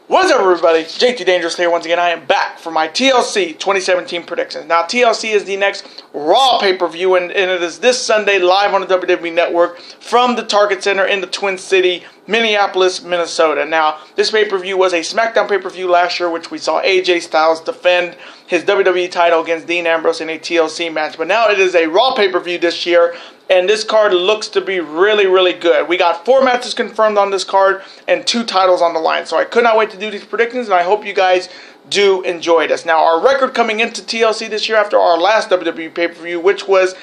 What is up, everybody? JT Dangerous here once again. I am back for my TLC 2017 predictions. Now, TLC is the next Raw pay-per-view, and it is this Sunday live on the WWE Network from the Target Center in the Twin City, Minneapolis, Minnesota. Now, this pay-per-view was a SmackDown pay-per-view last year, which we saw AJ Styles defend his WWE title against Dean Ambrose in a TLC match. But now it is a Raw pay-per-view this year, and this card looks to be really, really good. We got 4 matches confirmed on this card and 2 titles on the line. So I could not wait to do these predictions, and I hope you guys do enjoy this. Now, our record coming into TLC this year after our last WWE pay-per-view, which was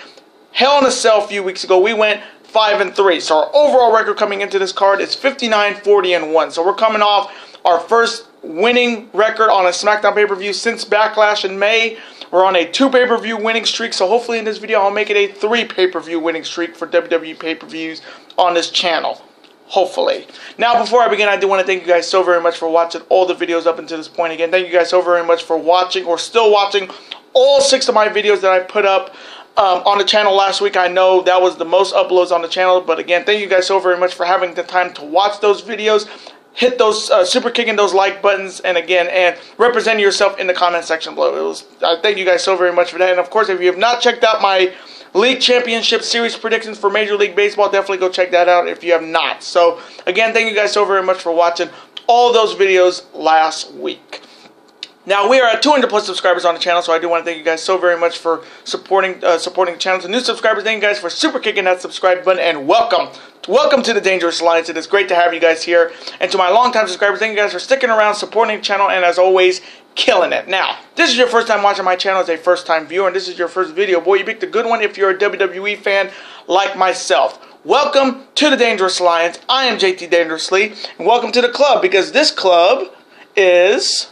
Hell in a Cell a few weeks ago, we went 5-3. So our overall record coming into this card is 59-40-1. So we're coming off our first winning record on a SmackDown pay-per-view since Backlash in May. We're on a 2 pay-per-view winning streak, so hopefully in this video I'll make it a 3 pay-per-view winning streak for WWE pay-per-views on this channel. Hopefully. Now, before I begin, I do want to thank you guys so very much for watching all the videos up until this point. Again, thank you guys so very much for watching or still watching all 6 of my videos that I put up on the channel last week. I know that was the most uploads on the channel, but again, thank you guys so very much for having the time to watch those videos. Hit those super kicking those like buttons, and again, and represent yourself in the comment section below. Thank you guys so very much for that. And of course, if you have not checked out my League Championship Series predictions for Major League Baseball, definitely go check that out if you have not. So again, thank you guys so very much for watching all those videos last week. Now, we are at 200 plus subscribers on the channel, so I do want to thank you guys so very much for supporting the channel. To new subscribers, thank you guys for super kicking that subscribe button, and welcome to the Dangerous Alliance. It is great to have you guys here. And to my longtime subscribers, thank you guys for sticking around, supporting the channel, and as always, killing it. Now, this is your first time watching my channel as a first time viewer, and this is your first video. Boy, you picked a good one if you're a WWE fan like myself. Welcome to the Dangerous Alliance. I am JT Dangerously, and welcome to the club, because this club is...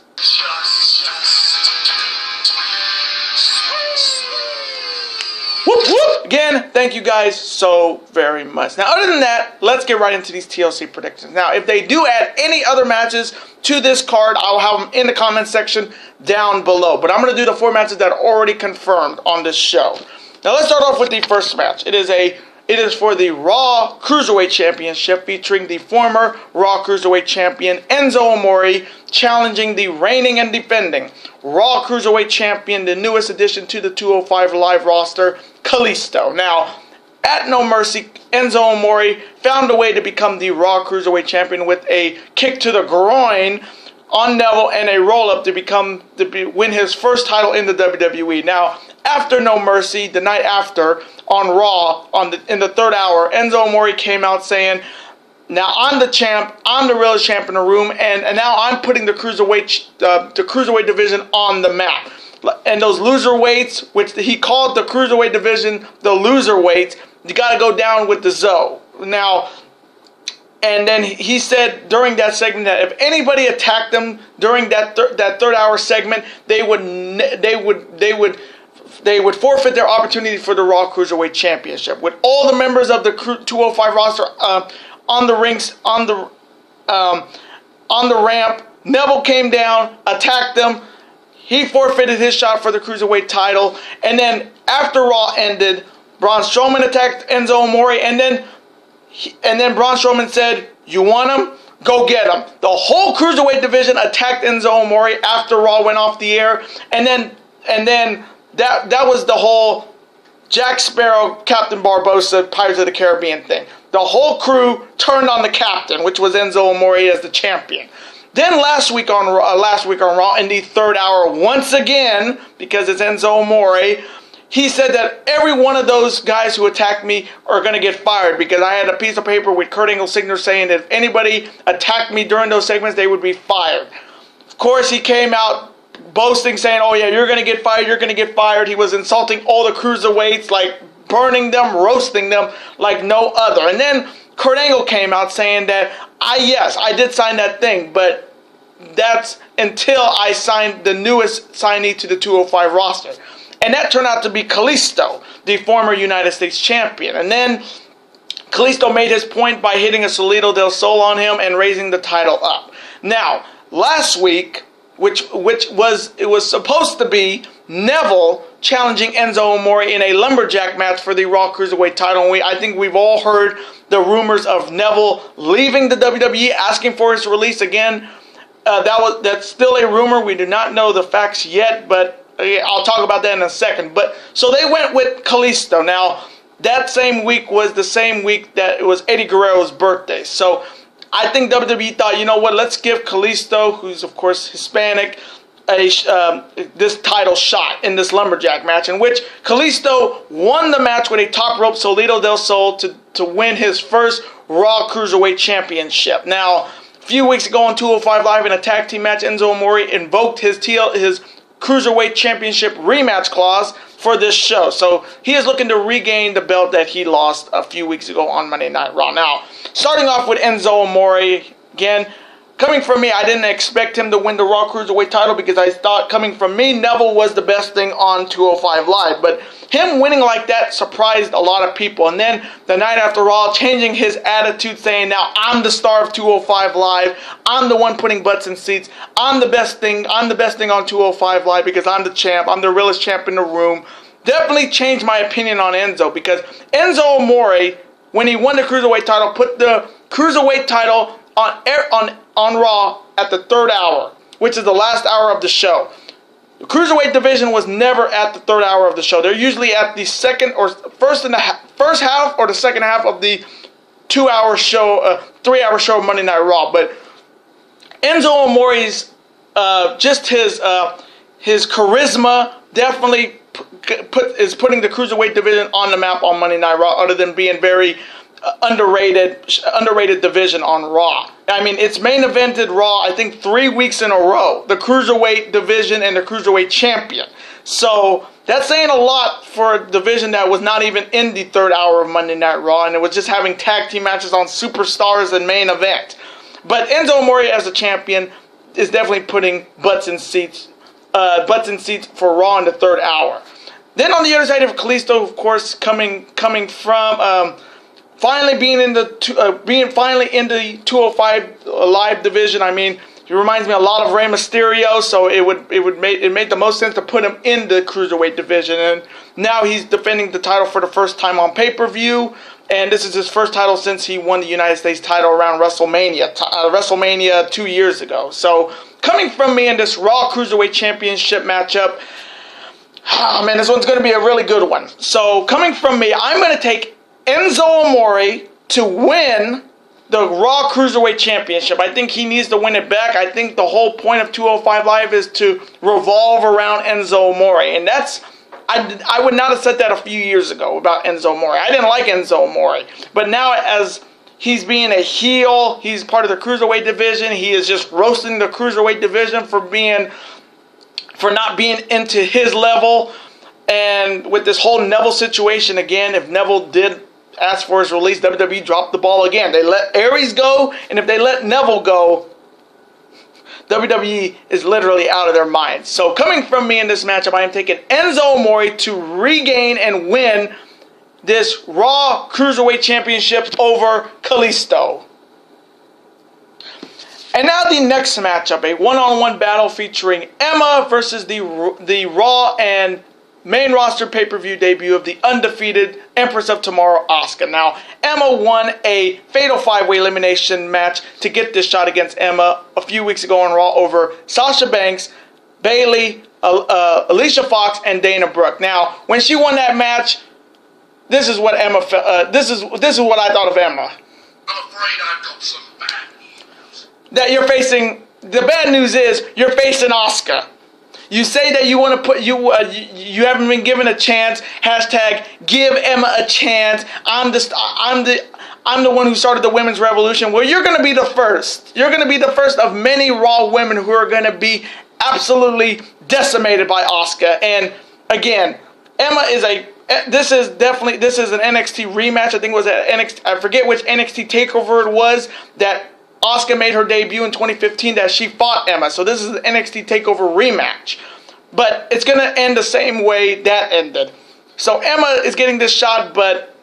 Whoop, whoop. Again, thank you guys so very much. Now, other than that, let's get right into these TLC predictions. Now, if they do add any other matches to this card, I'll have them in the comment section down below. But I'm going to do the 4 matches that are already confirmed on this show. Now, let's start off with the first match. It is for the Raw Cruiserweight Championship, featuring the former Raw Cruiserweight Champion Enzo Amore challenging the reigning and defending Raw Cruiserweight Champion, the newest addition to the 205 Live roster, Kalisto. Now, at No Mercy, Enzo Amore found a way to become the Raw Cruiserweight Champion with a kick to the groin on Neville and a roll-up to win his first title in the WWE. Now, after No Mercy, the night after, on Raw, in the 3rd hour, Enzo Amore came out saying, "Now I'm the champ, I'm the realest champ in the room, and now I'm putting the cruiserweight division on the map." And those loser weights, which he called the cruiserweight division the loser weights, you got to go down with the Zoe. Now, and then he said during that segment that if anybody attacked them during that 3rd hour segment, they would forfeit their opportunity for the Raw Cruiserweight Championship. With all the members of the 205 roster on the ramp, Neville came down, attacked them. He forfeited his shot for the Cruiserweight title. And then after Raw ended, Braun Strowman attacked Enzo Amore, and then Braun Strowman said, "You want him? Go get him." The whole Cruiserweight division attacked Enzo Amore after Raw went off the air, and then that was the whole Jack Sparrow, Captain Barbossa, Pirates of the Caribbean thing. The whole crew turned on the captain, which was Enzo Amore as the champion. Then last week on Raw, in the 3rd hour, once again, because it's Enzo Amore, he said that every one of those guys who attacked me are going to get fired, because I had a piece of paper with Kurt Angle's signature saying that if anybody attacked me during those segments, they would be fired. Of course, he came out boasting, saying, "Oh yeah, you're going to get fired, you're going to get fired." He was insulting all the cruiserweights, like burning them, roasting them like no other. And then Kurt Angle came out saying that, yes, I did sign that thing, but that's until I signed the newest signee to the 205 roster. And that turned out to be Kalisto, the former United States champion. And then Kalisto made his point by hitting a Salido del Sol on him and raising the title up. Now, last week, which was supposed to be Neville challenging Enzo Amore in a lumberjack match for the Raw Cruiserweight title. And I think we've all heard the rumors of Neville leaving the WWE, asking for his release again. That's still a rumor. We do not know the facts yet, but I'll talk about that in a second. But so they went with Kalisto. Now, that same week was the same week that it was Eddie Guerrero's birthday. So I think WWE thought, you know what, let's give Kalisto, who's of course Hispanic, this title shot in this lumberjack match, in which Kalisto won the match with a top rope Solito del Sol to win his first Raw Cruiserweight Championship. Now, a few weeks ago on 205 Live in a tag team match, Enzo Amore invoked his Cruiserweight Championship rematch clause for this show. So he is looking to regain the belt that he lost a few weeks ago on Monday Night Raw. Now, starting off with Enzo Amore, again, coming from me, I didn't expect him to win the Raw Cruiserweight title because I thought, coming from me, Neville was the best thing on 205 Live. But him winning like that surprised a lot of people. And then the night after Raw, changing his attitude, saying, now I'm the star of 205 Live. I'm the one putting butts in seats. I'm the best thing on 205 Live because I'm the champ. I'm the realest champ in the room. Definitely changed my opinion on Enzo, because Enzo Amore, when he won the Cruiserweight title, put the Cruiserweight title on Raw at the third hour, which is the last hour of the show. The Cruiserweight division was never at the third hour of the show. They're usually at the first half or the second half of the 2-hour show, 3-hour show of Monday Night Raw. But Enzo Amore's just his charisma definitely is putting the Cruiserweight division on the map on Monday Night Raw, other than being very underrated division on Raw. I mean, it's main evented Raw, I think, 3 weeks in a row. The Cruiserweight division and the Cruiserweight champion. So that's saying a lot for a division that was not even in the third hour of Monday Night Raw, and it was just having tag team matches on Superstars and main event. But Enzo Amore as a champion is definitely putting butts in seats for Raw in the third hour. Then on the other side of Kalisto, of course, coming from finally being in the 205 Live division. I mean, he reminds me a lot of Rey Mysterio, so it made the most sense to put him in the Cruiserweight division. And now he's defending the title for the first time on pay-per-view, and this is his first title since he won the United States title around WrestleMania 2 years ago. So coming from me in this Raw Cruiserweight Championship matchup, oh man, this one's going to be a really good one. So coming from me, I'm going to take Enzo Amore to win the Raw Cruiserweight Championship. I think he needs to win it back. I think the whole point of 205 Live is to revolve around Enzo Amore. And that's, I would not have said that a few years ago about Enzo Amore. I didn't like Enzo Amore. But now, as he's being a heel, he's part of the Cruiserweight division. He is just roasting the Cruiserweight division for not being into his level. And with this whole Neville situation, again, if Neville did ask for his release, WWE dropped the ball again. They let Aries go, and if they let Neville go, WWE is literally out of their minds. So coming from me in this matchup, I am taking Enzo Amore to regain and win this Raw Cruiserweight Championship over Kalisto. And now the next matchup, a one-on-one battle featuring Emma versus the Raw and main roster pay-per-view debut of the undefeated Empress of Tomorrow, Asuka. Now, Emma won a fatal 5-way elimination match to get this shot against Emma a few weeks ago on Raw over Sasha Banks, Bayley, Alicia Fox, and Dana Brooke. Now, when she won that match, this is what Emma. This is what I thought of Emma. I'm afraid I've got some bad news. That you're facing. The bad news is you're facing Asuka. You say that you want to put you haven't been given a chance. Hashtag give Emma a chance. I'm the one who started the women's revolution. Well, you're going to be the first. You're going to be the first of many Raw women who are going to be absolutely decimated by Asuka. And again, Emma is this is an NXT rematch. I think it was at NXT. I forget which NXT takeover it was that Asuka made her debut in 2015 that she fought Emma. So this is an NXT TakeOver rematch. But it's going to end the same way that ended. So Emma is getting this shot, but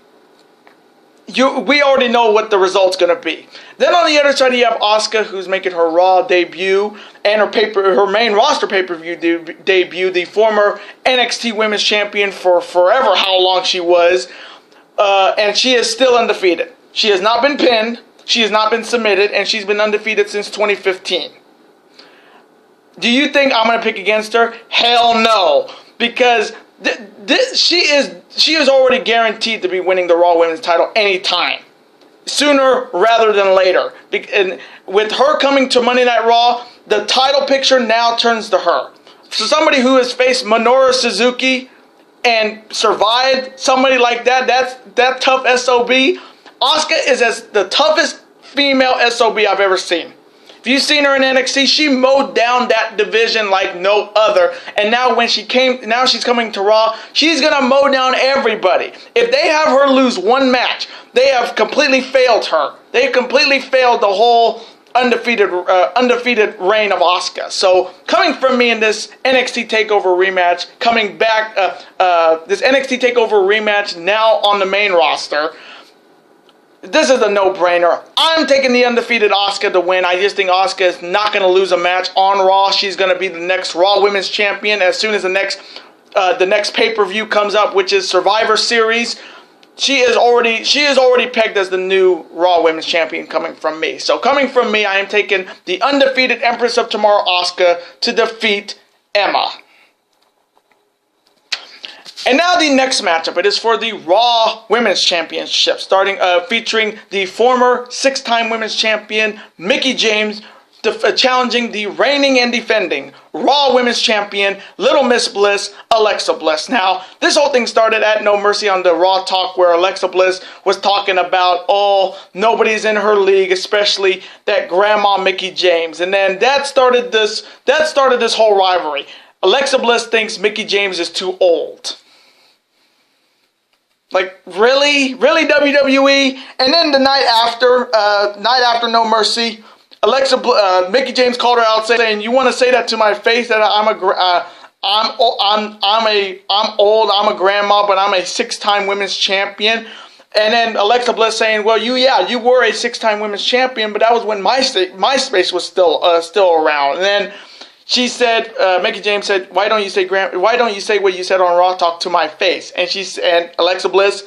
we already know what the result's going to be. Then on the other side, you have Asuka, who's making her Raw debut and her main roster pay-per-view debut, the former NXT Women's Champion for forever, how long she was. And she is still undefeated. She has not been pinned. She has not been submitted, and she's been undefeated since 2015. Do you think I'm going to pick against her? Hell no. Because she is already guaranteed to be winning the Raw Women's title anytime. Sooner rather than later. And with her coming to Monday Night Raw, the title picture now turns to her. So somebody who has faced Minoru Suzuki and survived somebody like that tough SOB, Asuka is as the toughest female SOB I've ever seen. If you've seen her in NXT, she mowed down that division like no other. And now now she's coming to Raw, she's gonna mow down everybody. If they have her lose one match, they have completely failed her. They've completely failed the whole undefeated reign of Asuka. So coming from me in this NXT Takeover rematch, coming back this NXT Takeover rematch now on the main roster. This is a no-brainer. I'm taking the undefeated Asuka to win. I just think Asuka is not going to lose a match on Raw. She's going to be the next Raw Women's Champion as soon as the next pay-per-view comes up, which is Survivor Series. She is already pegged as the new Raw Women's Champion coming from me. So coming from me, I am taking the undefeated Empress of Tomorrow, Asuka, to defeat Emma. And now the next matchup, it is for the Raw Women's Championship, featuring the former 6-time Women's Champion, Mickie James, challenging the reigning and defending Raw Women's Champion, Little Miss Bliss, Alexa Bliss. Now, this whole thing started at No Mercy on the Raw Talk, where Alexa Bliss was talking about, nobody's in her league, especially that grandma Mickie James. And then that started this whole rivalry. Alexa Bliss thinks Mickie James is too old. Like, really? Really, WWE? And then the night after No Mercy, Mickie James called her out saying, "You want to say that to my face that I'm old, I'm a grandma, but I'm a 6-time Women's Champion." And then Alexa Bliss saying, "Well, you were a 6-time Women's Champion, but that was when MySpace was still around." And then she said, Mickie James said, why don't you say what you said on Raw Talk to my face? And Alexa Bliss,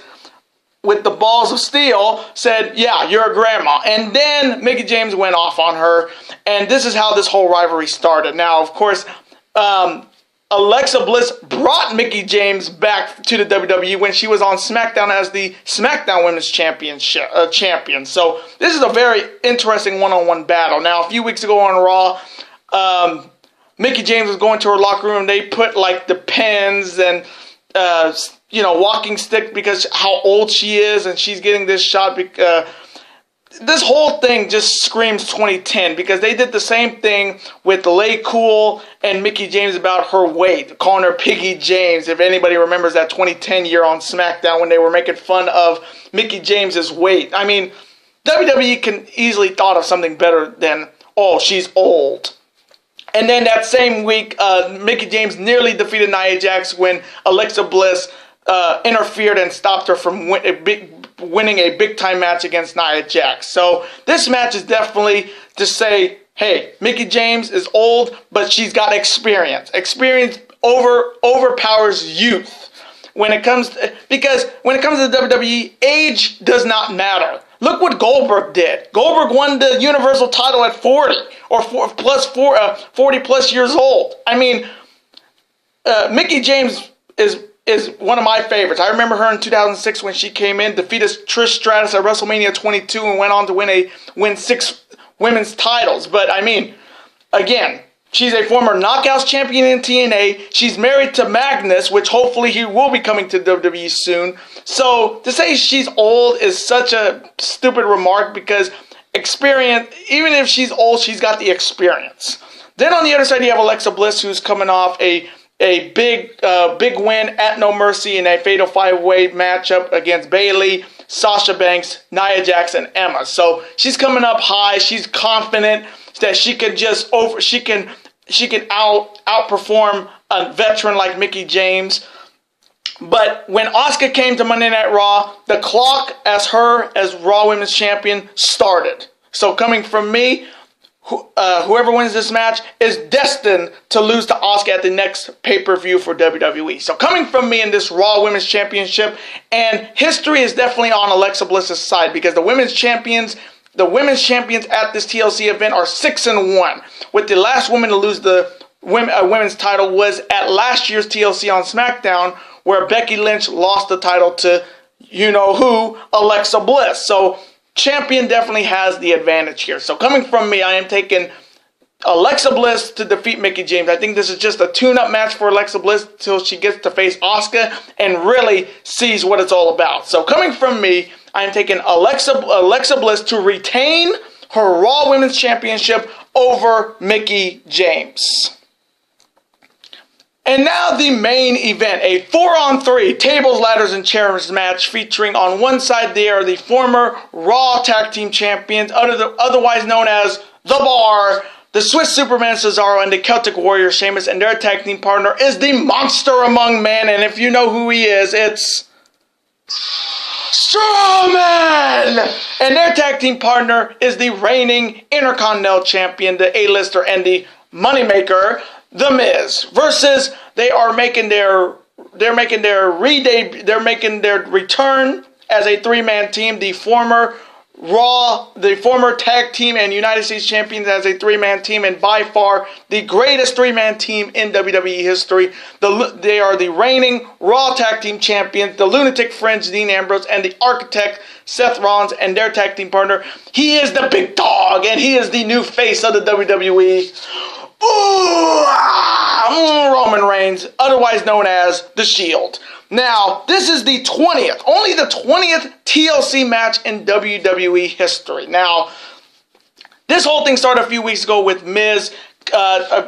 with the balls of steel, said, "Yeah, you're a grandma." And then Mickie James went off on her, and this is how this whole rivalry started. Now, of course, Alexa Bliss brought Mickie James back to the WWE when she was on SmackDown as the SmackDown Women's champion. So this is a very interesting one-on-one battle. Now, a few weeks ago on Raw, Mickie James was going to her locker room. They put like the pens and walking stick because how old she is, and she's getting this shot. This whole thing just screams 2010 because they did the same thing with Lay Cool and Mickie James about her weight, calling her Piggy James. If anybody remembers that 2010 year on SmackDown when they were making fun of Mickie James's weight. I mean, WWE can easily thought of something better than, "Oh, she's old." And then that same week, Mickie James nearly defeated Nia Jax when Alexa Bliss interfered and stopped her from winning a big-time match against Nia Jax. So this match is definitely to say, hey, Mickie James is old, but she's got experience. Experience overpowers youth. Because when it comes to the WWE, age does not matter. Look what Goldberg did. Goldberg won the Universal title at 40 or 40 plus years old. I mean, Mickie James is one of my favorites. I remember her in 2006 when she came in, defeated Trish Stratus at WrestleMania 22, and went on to win 6 women's titles. But I mean, again, she's a former Knockouts champion in TNA. She's married to Magnus, which hopefully he will be coming to WWE soon. So to say she's old is such a stupid remark because experience, even if she's old, she's got the experience. Then on the other side, you have Alexa Bliss, who's coming off a big win at No Mercy in a Fatal 5-Way matchup against Bayley, Sasha Banks, Nia Jax, and Emma. So she's coming up high. She's confident that she can outperform a veteran like Mickie James. But when Asuka came to Monday Night Raw, the clock as Raw Women's Champion started. So coming from me, whoever wins this match is destined to lose to Asuka at the next pay-per-view for WWE. So coming from me in this Raw Women's Championship, and history is definitely on Alexa Bliss's side because the women's champions at this TLC event are 6-1, with the last woman to lose the women's title was at last year's TLC on SmackDown, where Becky Lynch lost the title to you-know-who, Alexa Bliss. So champion definitely has the advantage here. So coming from me, I am taking Alexa Bliss to defeat Mickie James. I think this is just a tune-up match for Alexa Bliss till she gets to face Asuka and really sees what it's all about. So coming from me, I am taking Alexa Bliss to retain her Raw Women's Championship over Mickie James. And now the main event, a 4-on-3 tables, ladders, and chairs match featuring on one side there the former Raw Tag Team Champions, otherwise known as The Bar, the Swiss Superman Cesaro, and the Celtic Warrior Sheamus, and their tag team partner is the Monster Among Men, and if you know who he is, it's Strowman! And their tag team partner is the reigning Intercontinental Champion, the A-lister and the Moneymaker, The Miz. Versus they're making their return as a three-man team, the former tag team and United States champions as a three-man team, and by far the greatest three-man team in WWE history. They are the reigning Raw Tag Team Champions, the Lunatic Fringe, Dean Ambrose, and the Architect, Seth Rollins, and their tag team partner. He is the big dog, and he is the new face of the WWE. Roman Reigns, otherwise known as The Shield. Now, this is the 20th, only the 20th TLC match in WWE history. Now, this whole thing started a few weeks ago with Miz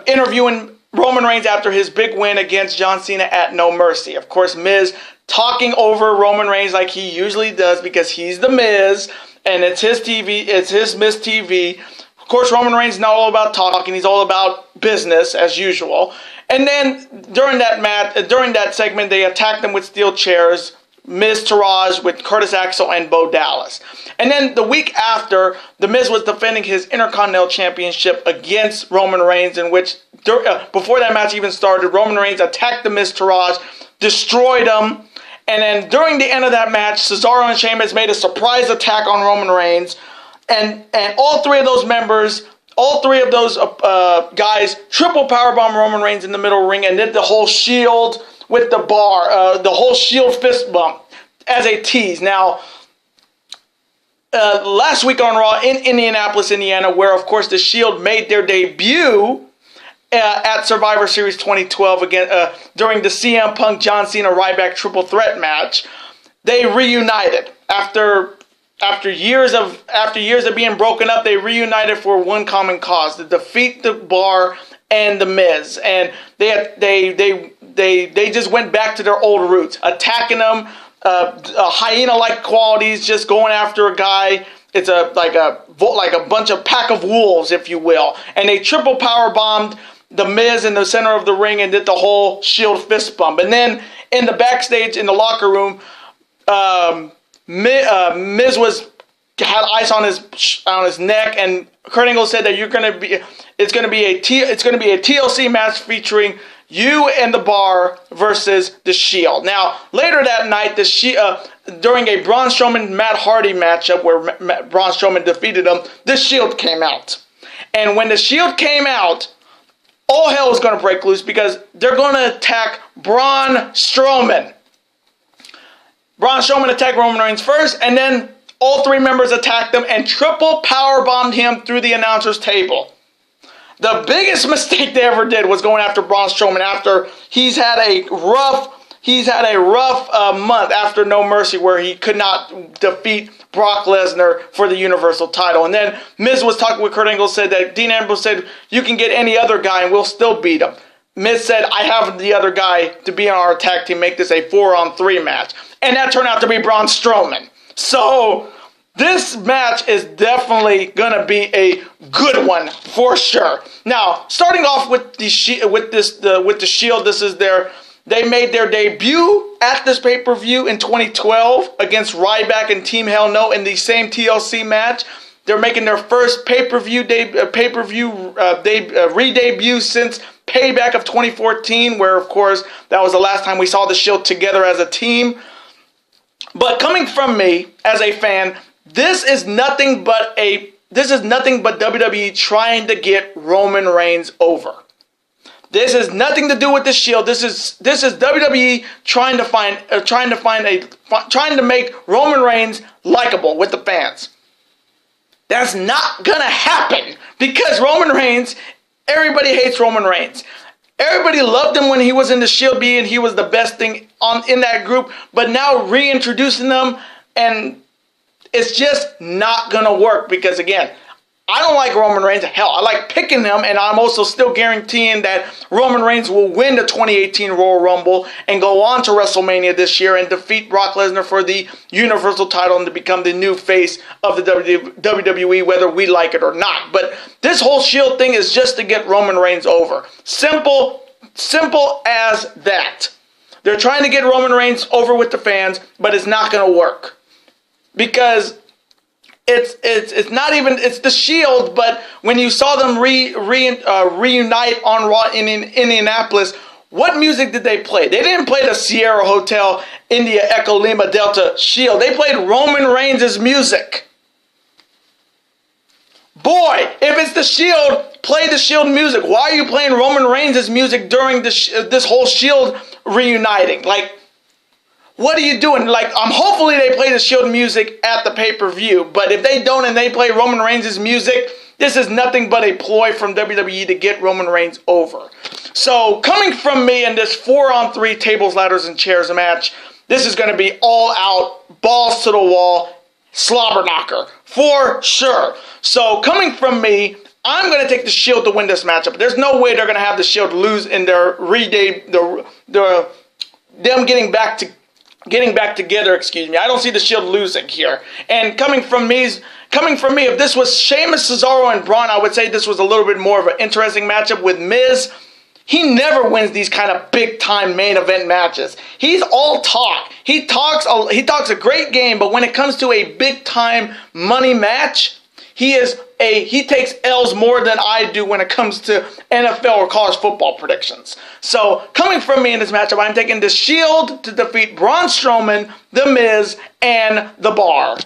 interviewing Roman Reigns after his big win against John Cena at No Mercy. Of course, Miz talking over Roman Reigns like he usually does because he's the Miz and it's his TV, it's his Miz TV. Of course, Roman Reigns is not all about talking. He's all about business, as usual. And then, during that segment, they attacked him with steel chairs, Miz Taraj with Curtis Axel and Bo Dallas. And then, the week after, The Miz was defending his Intercontinental Championship against Roman Reigns, in which, before that match even started, Roman Reigns attacked the Miz Taraj, destroyed him. And then, during the end of that match, Cesaro and Sheamus made a surprise attack on Roman Reigns. And all three of those guys triple powerbomb Roman Reigns in the middle ring and did the whole Shield with the bar, the whole Shield fist bump as a tease. Now, last week on Raw in Indianapolis, Indiana, where of course the Shield made their debut at Survivor Series 2012 again during the CM Punk John Cena Ryback triple threat match, they reunited After years of being broken up, they reunited for one common cause: to defeat the Bar and the Miz. And they just went back to their old roots, attacking them, hyena-like qualities, just going after a guy. It's like a bunch of pack of wolves, if you will. And they triple power bombed the Miz in the center of the ring and did the whole Shield fist bump. And then in the backstage in the locker room, Miz had ice on his neck, and Kurt Angle said that it's gonna be a TLC match featuring you and the Bar versus the Shield. Now later that night, during a Braun Strowman Matt Hardy matchup where Braun Strowman defeated him, the Shield came out, and when the Shield came out, all hell was gonna break loose because they're gonna attack Braun Strowman. Braun Strowman attacked Roman Reigns first, and then all three members attacked him and triple powerbombed him through the announcer's table. The biggest mistake they ever did was going after Braun Strowman after he's had a rough month after No Mercy, where he could not defeat Brock Lesnar for the Universal title. And then Miz was talking with Kurt Angle, said that Dean Ambrose said, "You can get any other guy and we'll still beat him." Miz said, "I have the other guy to be on our tag team, make this a 4-on-3 match." And that turned out to be Braun Strowman. So this match is definitely going to be a good one for sure. Now, starting off with the Shield, they made their debut at this pay-per-view in 2012 against Ryback and Team Hell No in the same TLC match. They're making their first re-debut since Payback of 2014, where of course that was the last time we saw the Shield together as a team. But coming from me as a fan, this is nothing but WWE trying to get Roman Reigns over. This has nothing to do with the Shield. This is WWE trying to make Roman Reigns likable with the fans. That's not gonna happen because Roman Reigns, everybody hates Roman Reigns. Everybody loved him when he was in the Shield being he was the best thing in that group, but now reintroducing them, and it's just not gonna work because, again, I don't like Roman Reigns. Hell, I like picking him, and I'm also still guaranteeing that Roman Reigns will win the 2018 Royal Rumble and go on to WrestleMania this year and defeat Brock Lesnar for the Universal title and to become the new face of the WWE, whether we like it or not. But this whole Shield thing is just to get Roman Reigns over. Simple as that. They're trying to get Roman Reigns over with the fans, but it's not going to work because it's not even, it's the Shield, but when you saw them reunite on Raw in Indianapolis, what music did they play? They didn't play the Sierra Hotel India Echo Lima Delta Shield. They played Roman Reigns' music. Boy, if it's the Shield, play the Shield music. Why are you playing Roman Reigns' music during this whole Shield reuniting? Like, what are you doing? Like, hopefully they play the Shield music at the pay-per-view. But if they don't and they play Roman Reigns' music, this is nothing but a ploy from WWE to get Roman Reigns over. So, coming from me in this 4-on-3 tables, ladders, and chairs match, this is going to be all out, balls to the wall, slobber knocker, for sure. So, coming from me, I'm going to take the Shield to win this matchup. There's no way they're going to have the Shield lose in their them getting back together, I don't see the Shield losing here. And coming from me, if this was Sheamus, Cesaro, and Braun, I would say this was a little bit more of an interesting matchup with Miz. He never wins these kind of big-time main event matches. He's all talk. He talks a great game, but when it comes to a big-time money match, he takes L's more than I do when it comes to NFL or college football predictions. So, coming from me in this matchup, I'm taking the Shield to defeat Braun Strowman, The Miz, and The Bar.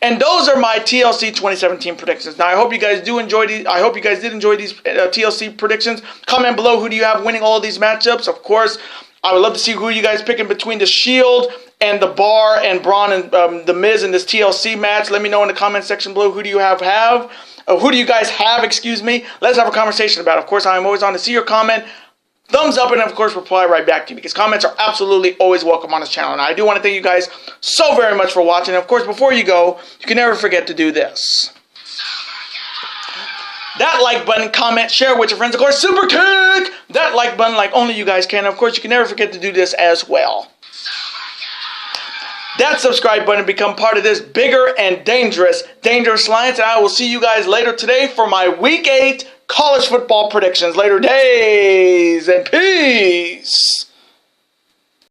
And those are my TLC 2017 predictions. Now, I hope you guys do enjoy these. I hope you guys did enjoy these TLC predictions. Comment below, who do you have winning all of these matchups? Of course, I would love to see who you guys picking between the Shield and The Bar and Braun and The Miz in this TLC match. Let me know in the comment section below, who do you who do you guys have, Let's have a conversation about it. Of course, I'm always on to see your comment. Thumbs up and, of course, reply right back to you because comments are absolutely always welcome on this channel. And I do want to thank you guys so very much for watching. And, of course, before you go, you can never forget to do this. That like button, comment, share with your friends. Of course, super kick that like button like only you guys can. Of course, you can never forget to do this as well. That subscribe button, become part of this bigger and dangerous alliance. And I will see you guys later today for my Week 8 college football predictions. Later days and peace.